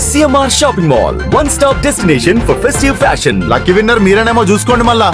CMR shopping mall, one stop destination for festive fashion. Lucky winner మీరేనేమో చూసుకోండి మళ్ళా.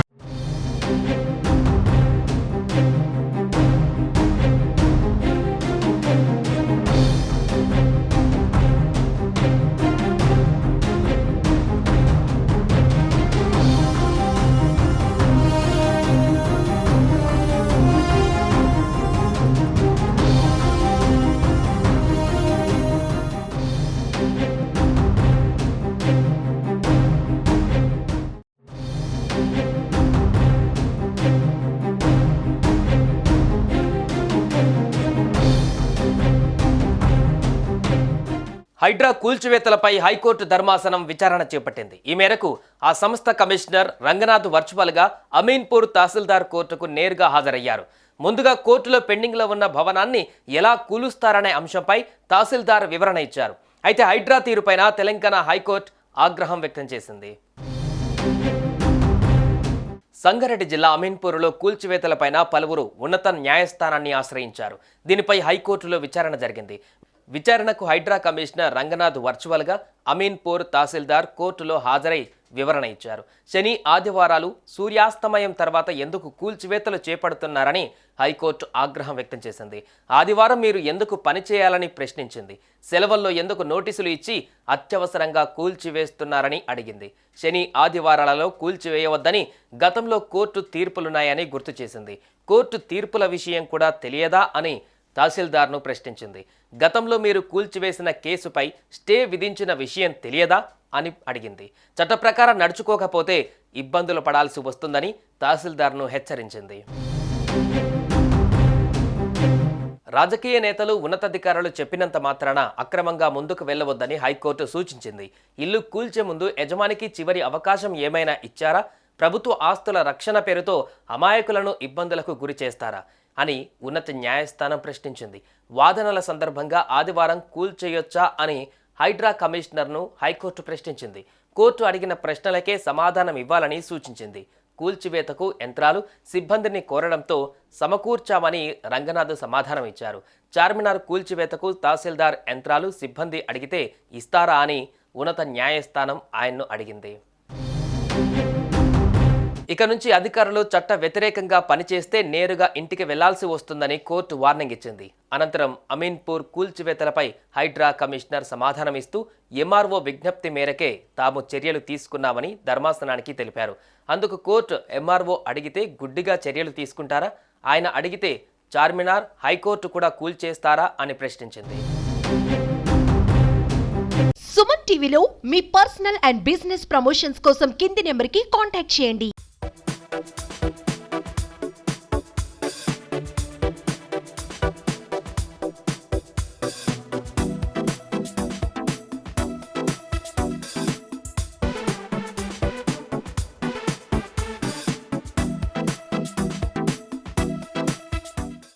Hydraa కూల్చివేతలపై high court ధర్మాసనం విచారణ చేపట్టింది. ఈ మేరకు ఆ సంస్థ కమిషనర్ రంగనాథ్ వర్చువల్గా అమీన్పూర్ తహసీల్దార్ కోర్టుకు నేరుగా హాజరయ్యారు. ముందుగా కోర్టులో పెండింగ్లో ఉన్న భవనాన్ని ఎలా కూలుస్తారనే అంశంపై తహసీల్దార్ వివరణ ఇచ్చారు. అయితే హైడ్రా తీరుపైన తెలంగాణ హైకోర్టు ఆగ్రహం వ్యక్తం చేసింది. సంగారెడ్డి జిల్లా అమీన్పూర్లో కూల్చివేతలపైన పలువురు ఉన్నత న్యాయస్థానాన్ని ఆశ్రయించారు. దీనిపై హైకోర్టులో విచారణ జరిగింది. విచారణకు హైడ్రా కమిషనర్ రంగనాథ్ వర్చువల్గా అమీన్పూర్ తహసీల్దార్ కోర్టులో హాజరై వివరణ ఇచ్చారు. శని ఆదివారాలు సూర్యాస్తమయం తర్వాత ఎందుకు కూల్చివేతలు చేపడుతున్నారని హైకోర్టు ఆగ్రహం వ్యక్తం చేసింది. ఆదివారం మీరు ఎందుకు పనిచేయాలని ప్రశ్నించింది. సెలవుల్లో ఎందుకు నోటీసులు ఇచ్చి అత్యవసరంగా కూల్చివేస్తున్నారని అడిగింది. శని ఆదివారాలలో కూల్చివేయవద్దని గతంలో కోర్టు తీర్పులున్నాయని గుర్తు చేసింది. కోర్టు తీర్పుల విషయం కూడా తెలియదా అని తహసీల్దార్ను ప్రశ్నించింది. గతంలో మీరు కూల్చివేసిన కేసుపై స్టే విధించిన విషయం తెలియదా అని అడిగింది. చట్ట ప్రకారం నడుచుకోకపోతే ఇబ్బందులు పడాల్సి వస్తుందని తహసీల్దార్ను హెచ్చరించింది. రాజకీయ నేతలు ఉన్నతాధికారులు చెప్పినంత మాత్రాన అక్రమంగా ముందుకు వెళ్లవద్దని హైకోర్టు సూచించింది. ఇల్లు కూల్చే ముందు యజమానికి చివరి అవకాశం ఏమైనా ఇచ్చారా? ప్రభుత్వ ఆస్తుల రక్షణ పేరుతో అమాయకులను ఇబ్బందులకు గురి చేస్తారా అని ఉన్నత న్యాయస్థానం ప్రశ్నించింది. వాదనల సందర్భంగా ఆదివారం కూల్చేయొచ్చా అని హైడ్రా కమిషనర్ను హైకోర్టు ప్రశ్నించింది. కోర్టు అడిగిన ప్రశ్నలకే సమాధానం ఇవ్వాలని సూచించింది. కూల్చివేతకు యంత్రాలు, సిబ్బందిని కోరడంతో సమకూర్చామని రంగనాథ్ సమాధానం ఇచ్చారు. చార్మినార్ కూల్చివేతకు తహసీల్దార్ యంత్రాలు, సిబ్బంది అడిగితే ఇస్తారా అని ఉన్నత న్యాయస్థానం ఆయన్ను అడిగింది. ఇక నుంచి అధికారులు చట్ట వ్యతిరేకంగా పనిచేస్తే నేరుగా ఇంటికి వెళ్లాల్సి వస్తుందని కోర్టు వార్నింగ్ ఇచ్చింది. అనంతరం అమీన్పూర్ కూల్చివేతలపై హైడ్రా కమిషనర్ సమాధానమిస్తూ ఎంఆర్ఓ విజ్ఞప్తి మేరకే తాము చర్యలు తీసుకున్నామని ధర్మాసనానికి తెలిపారు. అందుకు కోర్టు ఎంఆర్ఓ అడిగితే గుడ్డిగా చర్యలు తీసుకుంటారా? ఆయన అడిగితే చార్మినార్, హైకోర్టు కూడా కూల్చేస్తారా అని ప్రశ్నించింది. సుమన్ టీవీలో మీ పర్సనల్ అండ్ బిజినెస్ ప్రమోషన్స్ కోసం కింది నెంబర్కి కాంటాక్ట్ చేయండి.